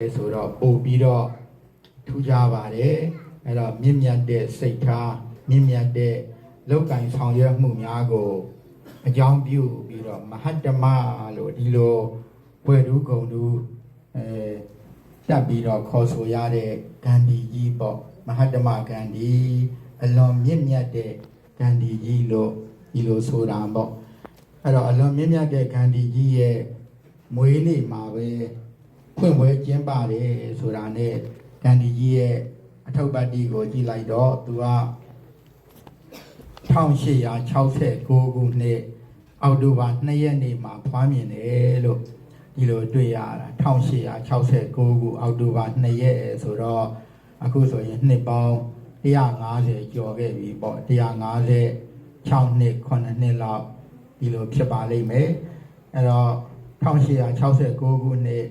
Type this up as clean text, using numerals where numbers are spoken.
ဆိုတော့ပို့ပြီးတော့ထူးခြားပါတယ်အဲ့တော့မြင့်မြတ်တဲ့စိတ်ထားမြင့်မြတ်တဲ့လောက်ကင်ဆောင်ရွက်မှုများကိုအကြောင်းပြုပြီးတော့မဟတ္တမလို့ဒီလိုဘွယ်တူးဂုံတူးတက်ပြီးတော့ခေါ်ဆိုရတဲ့ဂန္ဒီကြီးပေါ့မဟတ္တမဂန္ဒီအလွန်မြင့်မြတ်တဲ့ဂန္ဒီကြီးလို့ဒီလိုဆိုတာပေါ့အဲ့တော့အလွန်မြင့်မြတ်တဲ့ဂန္ဒီကြီးရဲ့မွေးနေ့မှာပဲဖွင့်ပွဲကျင်းပတယ်ဆိုတာနဲ့ဂန္ဒီကြီးရဲ့အထုပ်ပတ်တိကိုကြည့်လိုက်တော့သူက1869ခုနှစ်အောက်တိုဘာ2ရက်နေ့မှာဖွားမြင်တယ်လို့ဒီလိုတွေ့ရတာ1869ခုအောက်တိုဘာ2ရက်ဆိုတော့အခုဆိုရင်နှစ်ပေါင်း150ကျော်ခဲ့ပြီပေါ့156နှစ်9နှစ်လောက်ဒီလိုဖြစ်ပါလိမ့်မယ်အဲ့တော့1869ခုနှစ်